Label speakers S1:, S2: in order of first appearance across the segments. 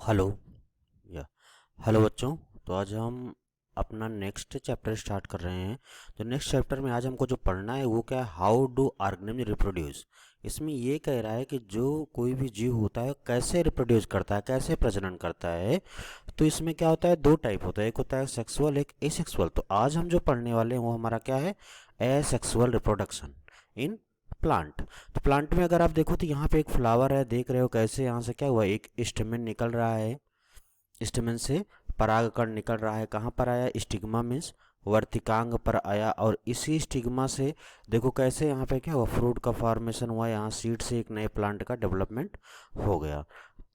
S1: Hello या hello बच्चों। तो आज हम अपना नेक्स्ट चैप्टर स्टार्ट कर रहे हैं। तो नेक्स्ट चैप्टर में आज हमको जो पढ़ना है वो क्या है, हाउ डू ऑर्गेनिज्म रिप्रोड्यूस। इसमें ये कह रहा है कि जो कोई भी जीव होता है कैसे रिप्रोड्यूस करता है, कैसे प्रजनन करता है। तो इसमें क्या होता है, दो टाइप होता है, एक होता है सेक्सुअल, एक एसेक्सुअल। तो आज हम जो पढ़ने वाले हैं वो हमारा क्या है, एसेक्सुअल रिप्रोडक्शन इन प्लांट। तो प्लांट में अगर आप देखो तो यहाँ पे एक फ्लावर है, देख रहे हो कैसे यहाँ से क्या हुआ, एक स्टेमेन निकल रहा है, स्टेमेन से परागकण निकल रहा है। कहाँ पर आया, स्टिग्मा मीन्स वर्तिकांग पर आया, और इसी स्टिग्मा से देखो कैसे यहाँ पे क्या हुआ, फ्रूट का फॉर्मेशन हुआ, यहाँ सीड से एक नए प्लांट का डेवलपमेंट हो गया।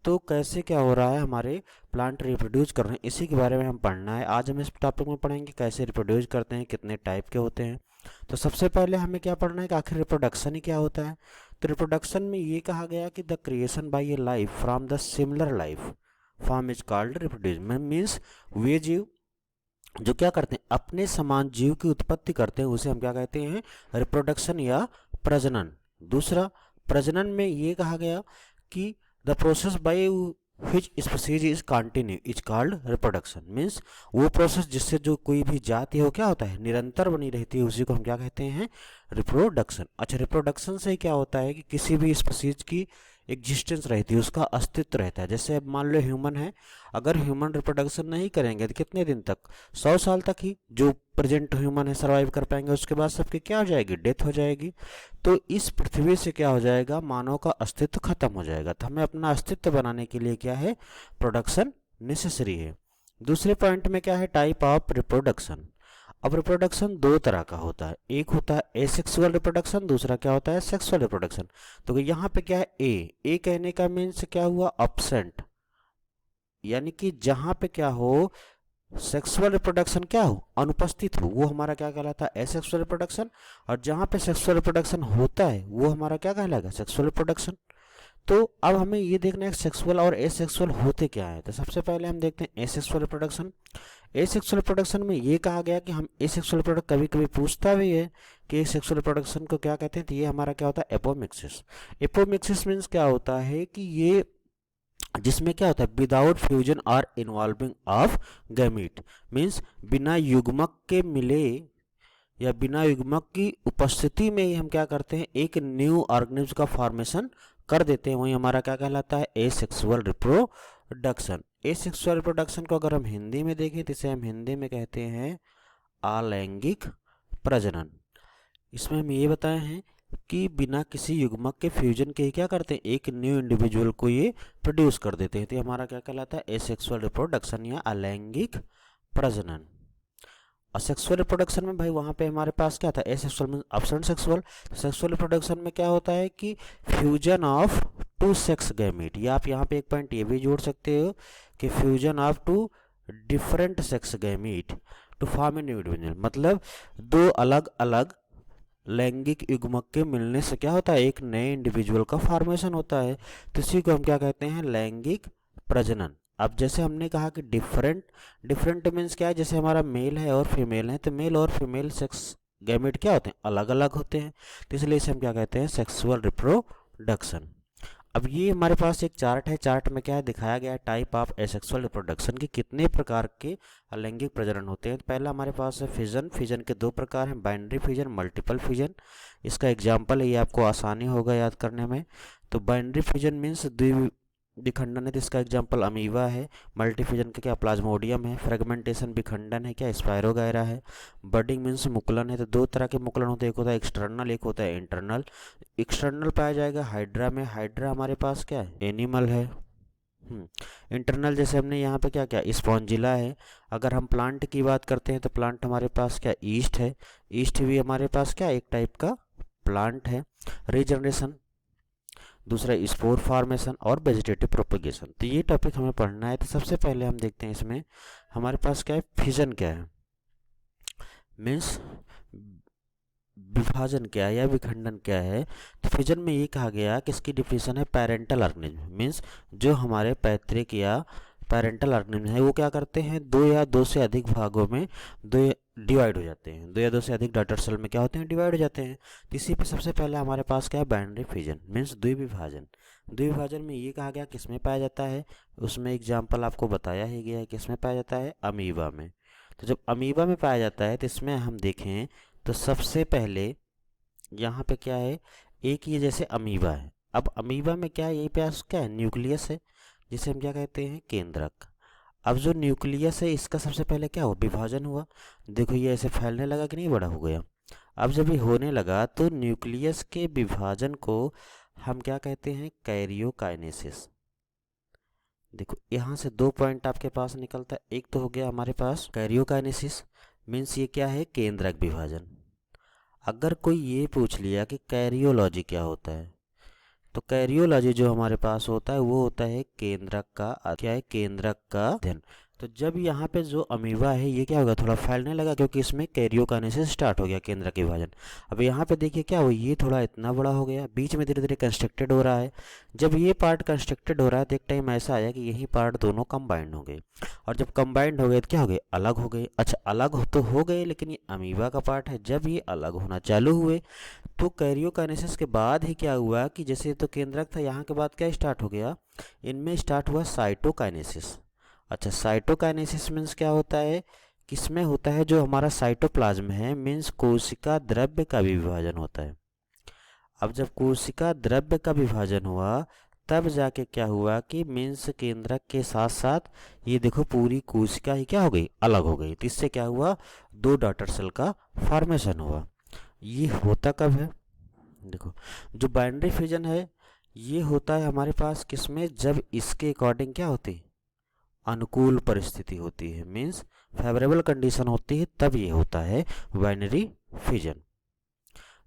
S1: तो कैसे क्या हो रहा है, हमारे प्लांट रिप्रोड्यूस कर रहे हैं, इसी के बारे में हम पढ़ना है। आज हम इस टॉपिक में पढ़ेंगे कैसे रिप्रोड्यूस करते हैं, कितने टाइप के होते हैं। तो सबसे पहले हमें क्या पढ़ना है कि आखिर रिप्रोडक्शन ही क्या होता है। तो रिप्रोडक्शन में ये कहा गया कि the creation by a life from the similar life form is called reproduce. Means वे जीव जो क्या करते हैं, अपने समान जीव की उत्पत्ति करते हैं, उसे हम क्या कहते हैं, रिप्रोडक्शन या प्रजनन। दूसरा, प्रजनन में ये कहा गया कि the process by which species is continue is called reproduction। Means वो प्रोसेस जिससे जो कोई भी जाति हो क्या होता है, निरंतर बनी रहती है, उसी को हम क्या कहते हैं, रिप्रोडक्शन। अच्छा, रिप्रोडक्शन से क्या होता है कि किसी भी स्पीसीज की एग्जिस्टेंस रहती है, उसका अस्तित्व रहता है। जैसे अब मान लो ह्यूमन है, अगर ह्यूमन रिप्रोडक्शन नहीं करेंगे तो कितने दिन तक, 100 साल तक ही जो प्रेजेंट ह्यूमन है सर्वाइव कर पाएंगे, उसके बाद सबकी क्या हो जाएगी, डेथ हो जाएगी। तो इस पृथ्वी से क्या हो जाएगा, मानव का अस्तित्व खत्म हो जाएगा। तो हमें अपना अस्तित्व बनाने के लिए क्या है, प्रोडक्शन नेसेसरी है। दूसरे पॉइंट में क्या है, टाइप ऑफ रिप्रोडक्शन। अब रिप्रोडक्शन दो तरह का होता है, एक होता है एसेक्सुअल रिप्रोडक्शन, दूसरा क्या होता है, सेक्सुअल रिप्रोडक्शन। तो यहाँ पे क्या है, ए कहने का मीन्स क्या हुआ, अब्सेंट, यानी कि जहां पे क्या हो, सेक्सुअल रिप्रोडक्शन क्या हो, अनुपस्थित हो, वो हमारा क्या कहलाता है, एसेक्सुअल रिप्रोडक्शन। और जहां पे सेक्सुअल रिप्रोडक्शन होता है वो हमारा क्या कहलाएगा, सेक्सुअल रिप्रोडक्शन। तो अब हमें ये देखना है सेक्सुअल और एसेक्सुअल होते क्या है। तो सबसे पहले हम देखते हैं एसेक्सुअल रिप्रोडक्शन। एसेक्सुअल रिप्रोडक्शन में ये कहा गया कि हम एसेक्सुअल रिप्रोडक्ट, कभी कभी पूछता भी है कि सेक्सुअल रिप्रोडक्शन को क्या कहते हैं, तो ये हमारा क्या होता है, एपोमिक्सिस। एपोमिक्सिस मीन्स क्या होता है कि ये जिसमें क्या होता है, विदाउट फ्यूजन और इन्वॉल्विंग ऑफ गैमीट। मीन्स बिना युग्मक के मिले या बिना युग्मक की उपस्थिति में ही हम क्या करते हैं, एक न्यू ऑर्गेनिज्म का फॉर्मेशन कर देते हैं, वही हमारा क्या कहलाता है, एसेक्सुअल रिप्रोडक्शन। एसेक्सुअल रिप्रोडक्शन को अगर हम हिंदी में देखें तो इसे हम हिंदी में कहते हैं अलैंगिक प्रजनन। इसमें हम ये बताए हैं कि बिना किसी युग्मक के फ्यूजन के ही क्या करते हैं, एक न्यू इंडिविजुअल को ये प्रोड्यूस कर देते हैं। तो हमारा क्या कहलाता है, एसेक्सुअल रिप्रोडक्शन या अलैंगिक प्रजनन। और सेक्सुअल रिप्रोडक्शन में भाई वहाँ पे हमारे पास क्या था, asexual mean absent sexual. Sexual reproduction में क्या होता है कि fusion of two sex gamete, या आप यहाँ पे एक पॉइंट ये भी जोड़ सकते हो कि fusion of two different sex gamete to form an individual. मतलब दो अलग अलग लैंगिक युग्मक के मिलने से क्या होता है, एक नए इंडिविजुअल का फॉर्मेशन होता है। तो इसी को हम क्या कहते हैं, लैंगिक प्रजनन। अब जैसे हमने कहा कि डिफरेंट, डिफरेंट मीन्स क्या है, जैसे हमारा मेल है और फीमेल है, तो मेल और फीमेल सेक्स गैमेट क्या होते हैं, अलग अलग होते हैं। तो इसलिए इसे हम क्या कहते हैं, सेक्सुअल रिप्रोडक्शन। अब ये हमारे पास एक चार्ट है, चार्ट में क्या है दिखाया गया है, टाइप ऑफ एसेक्सुअल रिप्रोडक्शन के कितने प्रकार के अलैंगिक प्रजनन होते हैं। पहला हमारे पास है फिजन। फिजन के दो प्रकार हैं, बाइनरी फिजन, मल्टीपल फिजन। इसका एग्जाम्पल है, ये आपको आसानी होगा याद करने में। तो बाइनरी फिजन मीन्स विखंडन है, तो इसका एग्जाम्पल अमीवा है। मल्टीफिजन का क्या, प्लाज्मोडियम है। फ्रेगमेंटेशन विखंडन है, क्या, स्पायरोगायरा है। बडिंग मीन्स मुकुलन है, तो दो तरह के मुकुलन होते हैं, एक होता है एक्सटर्नल, एक होता है इंटरनल। एक्सटर्नल पाया जाएगा हाइड्रा में, हाइड्रा हमारे पास क्या है, एनिमल है। इंटरनल जैसे हमने यहाँ पे क्या क्या, स्पॉन्जिला है। अगर हम प्लांट की बात करते हैं तो प्लांट हमारे पास क्या, ईस्ट है। ईस्ट भी हमारे पास क्या, एक टाइप का प्लांट है। रीजनरेशन, दूसरा स्पोर फॉर्मेशन और वेजिटेटिव प्रोपगेशन। तो ये टॉपिक हमें पढ़ना है। तो सबसे पहले हम देखते हैं इसमें हमारे पास क्या है, फिजन क्या है, मीन्स विभाजन क्या है या विखंडन क्या है। तो फिजन में ये कहा गया कि इसकी डिफिनेशन है पेरेंटल ऑर्गेनिज्म। मीन्स जो हमारे पैतृक या पेरेंटल ऑर्गेनिज्म है वो क्या करते हैं, दो या दो से अधिक भागों में, दो डिवाइड हो जाते हैं, दो या दो से अधिक डॉटर सेल में क्या होते हैं, डिवाइड हो जाते हैं। तो इसी पे सबसे पहले हमारे पास क्या है, बाइनरी फिजन मीन्स द्विविभाजन। द्विविभाजन में ये कहा गया किसमें पाया जाता है, उसमें एग्जाम्पल आपको बताया ही गया है, किसमें पाया जाता है, अमीबा में। तो जब अमीबा में पाया जाता है तो इसमें हम देखें तो सबसे पहले यहाँ पे क्या है, एक ये जैसे अमीबा है। अब अमीबा में क्या है, यही पे क्या है, न्यूक्लियस है, जिसे हम क्या कहते हैं, केंद्रक। अब जो न्यूक्लियस है इसका सबसे पहले क्या हुआ, विभाजन हुआ। देखो ये ऐसे फैलने लगा कि नहीं, बड़ा हो गया। अब जब ये होने लगा तो न्यूक्लियस के विभाजन को हम क्या कहते हैं, कैरियोकाइनेसिस। देखो यहाँ से दो पॉइंट आपके पास निकलता है, एक तो हो गया हमारे पास कैरियोकाइनेसिस मीन्स ये क्या है, केंद्रक विभाजन। अगर कोई ये पूछ लिया कि कैरियोलॉजी क्या होता है, तो कैरियोलॉजी जो हमारे पास होता है वो होता है केंद्रक का, क्या है, केंद्रक का अध्ययन। तो जब यहाँ पे जो अमीबा है ये क्या होगा, थोड़ा फैलने लगा क्योंकि इसमें कैरियोकाइनेसिस स्टार्ट हो गया, केंद्रक के विभाजन। अब यहाँ पे देखिए क्या हो, ये थोड़ा इतना बड़ा हो गया, बीच में धीरे धीरे कंस्ट्रक्टेड हो रहा है। जब ये पार्ट कंस्ट्रक्टेड हो रहा है तो एक टाइम ऐसा आया कि यही पार्ट दोनों कंबाइंड हो गए, और जब कंबाइंड हो गए तो क्या हो गए, अलग हो गए। अच्छा अलग तो हो गए, लेकिन ये अमीबा का पार्ट है, जब ये अलग होना चालू हुए तो कैरियोकाइनेसिस के बाद ही क्या हुआ कि जैसे तो केंद्रक था, यहाँ के बाद क्या स्टार्ट हो गया, इनमें स्टार्ट हुआ साइटोकाइनेसिस। अच्छा साइटोकाइनेसिस मीन्स क्या होता है, किसमें होता है, जो हमारा साइटोप्लाज्म है मीन्स कोशिका द्रव्य का भी विभाजन होता है। अब जब कोशिका द्रव्य का विभाजन हुआ तब जाके क्या हुआ कि मीन्स केंद्रक के साथ साथ ये देखो पूरी कोशिका ही क्या हो गई, अलग हो गई। तो इससे क्या हुआ, दो डॉटर सेल का फॉर्मेशन हुआ। ये होता कब है, देखो जो बाइनरी फिजन है ये होता है हमारे पास किसमें, जब इसके अकॉर्डिंग क्या होती है, अनुकूल परिस्थिति होती है मीन्स फेवरेबल कंडीशन होती है, तब ये होता है बाइनरी फिजन।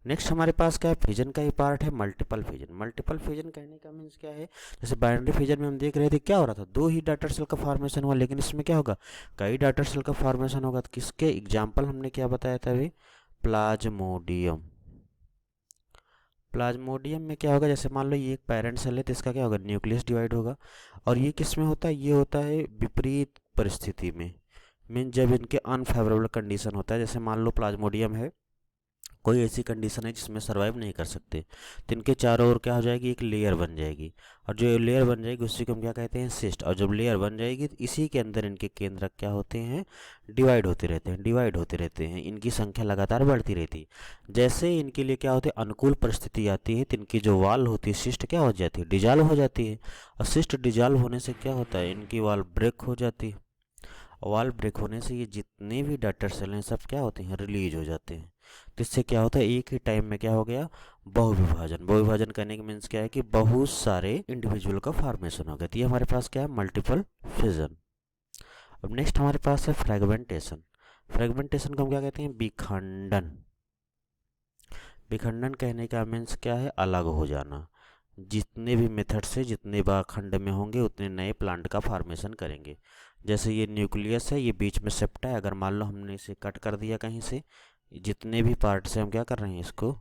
S1: नेक्स्ट हमारे पास क्या है, फिजन का ही पार्ट है मल्टीपल फिजन। मल्टीपल फिजन कहने का मीन्स क्या है, जैसे बाइनरी फिजन में हम देख रहे थे क्या हो रहा था, दो ही डॉटर सेल का फॉर्मेशन हुआ, लेकिन इसमें क्या होगा, कई डॉटर सेल का फॉर्मेशन होगा। तो किसके एग्जाम्पल हमने क्या बताया था अभी, प्लाज्मोडियम। प्लाज्मोडियम में क्या होगा, जैसे मान लो ये एक पेरेंट सेल है तो इसका क्या होगा, न्यूक्लियस डिवाइड होगा। और ये किस में होता है, ये होता है विपरीत परिस्थिति में, मीन जब इनके अनफेवरेबल कंडीशन होता है। जैसे मान लो प्लाज्मोडियम है, कोई ऐसी कंडीशन है जिसमें सर्वाइव नहीं कर सकते, तो इनके चारों ओर क्या हो जाएगी, एक लेयर बन जाएगी, और जो लेयर बन जाएगी उसी को हम क्या कहते हैं, सिस्ट। और जब लेयर बन जाएगी तो इसी के अंदर इनके केंद्रक क्या होते हैं, डिवाइड होते रहते हैं, डिवाइड होते रहते हैं, इनकी संख्या लगातार बढ़ती रहती है। जैसे इनके लिए क्या होते हैं, अनुकूल परिस्थिति आती है तो इनकी जो वाल होती है, सिस्ट क्या हो जाती है, डिजॉल्व हो जाती है। और सिस्ट डिजॉल्व होने से क्या होता है, इनकी वाल ब्रेक हो जाती है। वाल ब्रेक होने से ये जितने भी डॉटर सेल हैं सब क्या होते हैं, रिलीज हो जाते हैं। तो इससे क्या होता है, एक ही टाइम में क्या हो गया, बहुविभाजन। बहुविभाजन करने के मीन्स क्या है कि बहुत सारे इंडिविजुअल का फॉर्मेशन हो गया। तो ये हमारे पास क्या है, मल्टीपल फिजन। अब नेक्स्ट हमारे पास है फ्रेगमेंटेशन। फ्रेगमेंटेशन को हम क्या कहते हैं, विखंडन। विखंडन कहने का मीन्स क्या है, अलग हो जाना। जितने भी मेथड से जितने बार खंड में होंगे उतने नए प्लांट का फॉर्मेशन करेंगे। जैसे ये न्यूक्लियस है, ये बीच में सेप्टा है, अगर मान लो हमने इसे कट कर दिया कहीं से, जितने भी पार्ट से हम क्या कर रहे हैं इसको,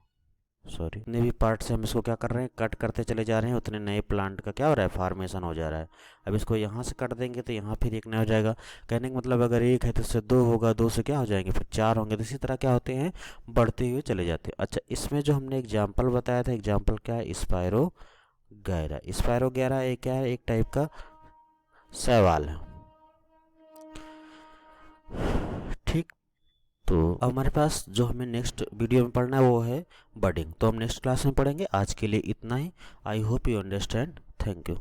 S1: जितने भी पार्ट से हम इसको क्या कर रहे हैं, कट करते चले जा रहे हैं, उतने नए प्लांट का क्या हो रहा है, फॉर्मेशन हो जा रहा है। अब इसको यहाँ से कट देंगे तो यहाँ फिर एक नया हो जाएगा। कहने का मतलब अगर एक है तो इससे दो होगा, दो से क्या हो जाएंगे, फिर चार होंगे। तो इसी तरह क्या होते हैं, बढ़ते हुए चले जाते हैं। अच्छा इसमें जो हमने एग्जाम्पल बताया था, एग्जाम्पल क्या है, स्पायरो गैरा। स्पायरो गैरा एक क्या है, एक टाइप का शैवाल है। ठीक, तो अब हमारे पास जो हमें नेक्स्ट वीडियो में पढ़ना है वो है बडिंग। तो हम नेक्स्ट क्लास में पढ़ेंगे। आज के लिए इतना ही। I hope you understand. Thank you.